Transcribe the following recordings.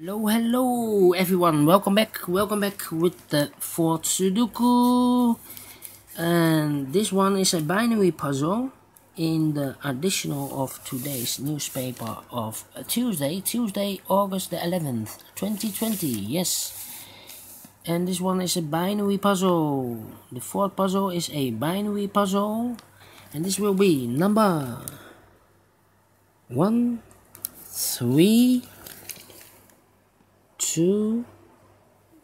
Hello everyone, welcome back with the fourth Sudoku, and this one is a binary puzzle in the additional of today's newspaper of Tuesday, August the 11th, 2020, yes. And this one is a binary puzzle. The fourth puzzle is a binary puzzle, and this will be number 1, 3, 2,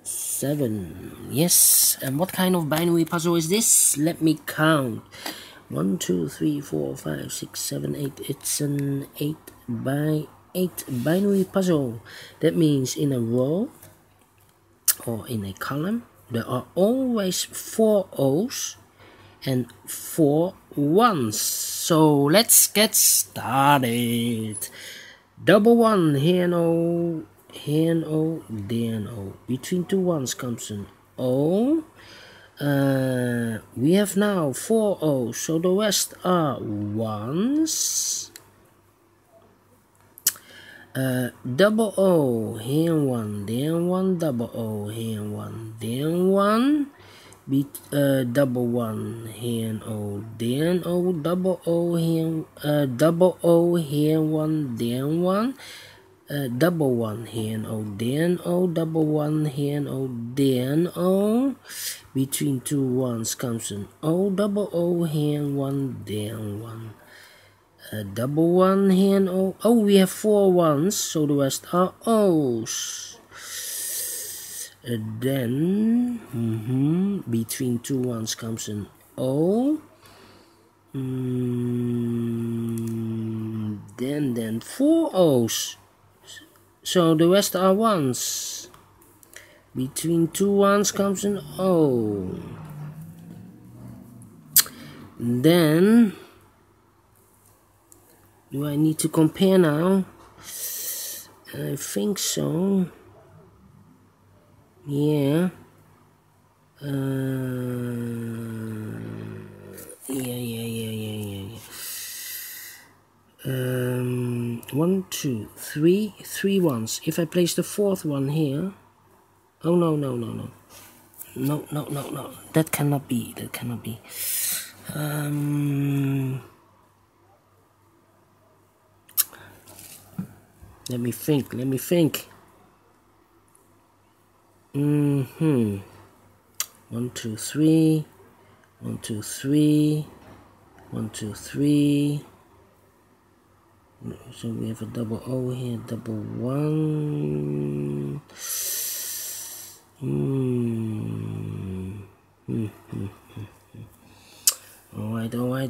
7. Yes. And what kind of binary puzzle is this? Let me count. 1, 2, 3, 4, 5, 6, 7, 8. It's an 8 by 8 binary puzzle. That means in a row or in a column there are always 4 O's and 4 1s. So let's get started. Double 1, here and O. Here and O, there and O. Between two ones comes an O. We have now 4 O's, so the rest are ones. Double O, here and 1, there and 1. Double O, here and 1, there and 1. Double 1, here and O, there and O. Double O here, double O here and 1, there and 1. Double 1 here and O, there and O. Double 1 here and O, there and O. Between two ones comes an O. Double O here and 1, there and 1. Double 1 here and O. Oh, we have 4 ones, so the rest are O's. Then between two ones comes an O. Then 4 O's. So the rest are ones. Between two ones comes an O. Then, do I need to compare now? I think so. Yeah. Yeah. 1, 2, 3, 3 ones. If I place the 4th one here, oh no, that cannot be. Let me think. 1, 2, 3, 1, 2, 3, 1, 2, 3. So we have a double O here, double 1.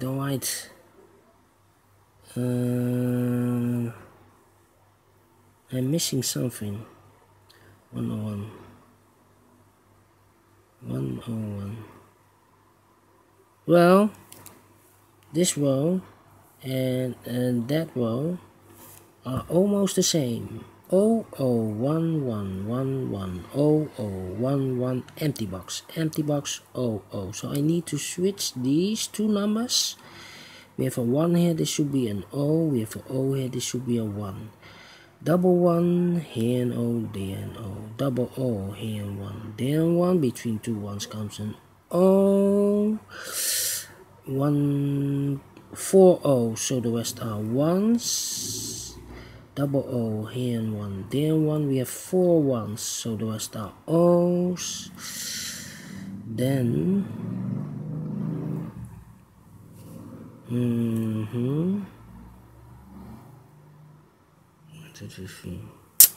Alright. I'm missing something. 101. 101. Well, this row and that row are almost the same. 001111 0011 empty box 00. So I need to switch these two numbers. We have a 1 here, this should be an O. We have an O here, this should be a 1. Double 1 here and O, there and O. Double O here and 1, there and 1. Between two ones comes an O. 4 O's, so the rest are ones. Double O here and 1, there and 1. We have 4 ones, so the rest are O's. Then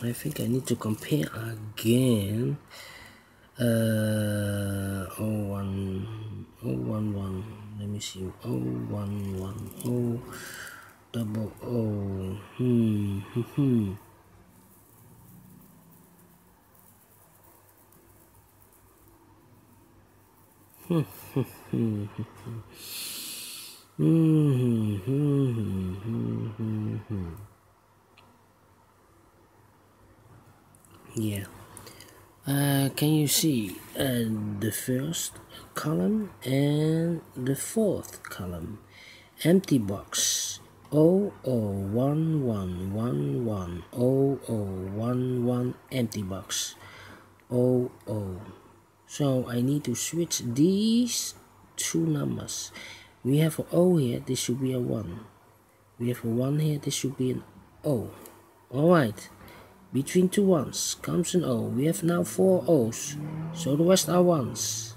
I think I need to compare again. 011. Let me see. 0110 double O. Yeah. Can you see the first column and the 4th column? Empty box 0011110011 empty box. 00. So I need to switch these two numbers. We have an O here, this should be a 1. We have a 1 here, this should be an O. Alright, between two ones comes an O. We have now 4 O's, so the rest are 1s.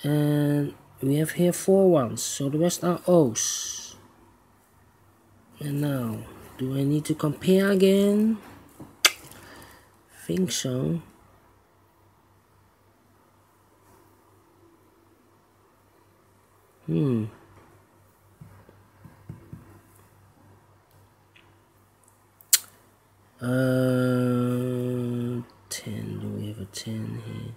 And we have here 4 1s, so the rest are O's. And now, do I need to compare again? Think so. Hmm. 10. Do we have a 10 here?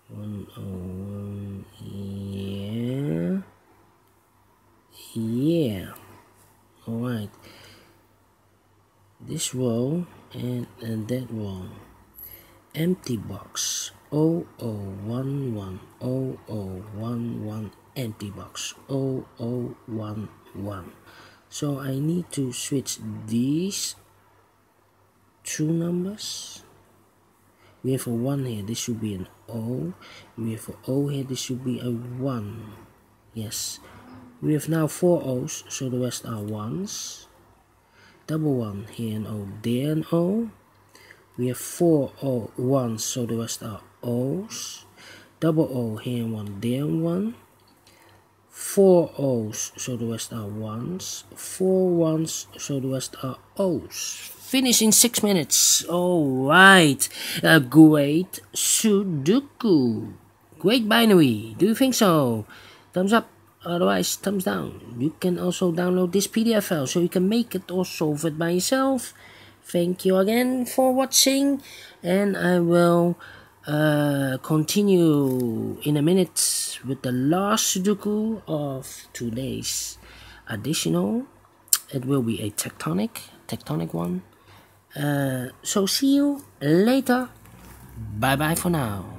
101. Yeah. Yeah. Alright. This row and that row. Empty box. 0011. 0011. Empty box. 0011. So I need to switch these two numbers. We have a 1 here, this should be an O. We have an O here, this should be a 1. Yes. We have now 4 O's, so the rest are 1s. Double 1 here an O, there an O. We have 4 1s, so the rest are O's. Double O here and 1, there and 1. 4 O's, so the rest are 1s. 4 1s, so the rest are O's. Finish in 6 minutes. Alright. A great Sudoku. Great binary. Do you think so? Thumbs up. Otherwise, thumbs down. You can also download this PDF file so you can make it or solve it by yourself. Thank you again for watching. And I will continue in a minute with the last Sudoku of today's additional. It will be a tectonic one. So see you later. Bye bye for now.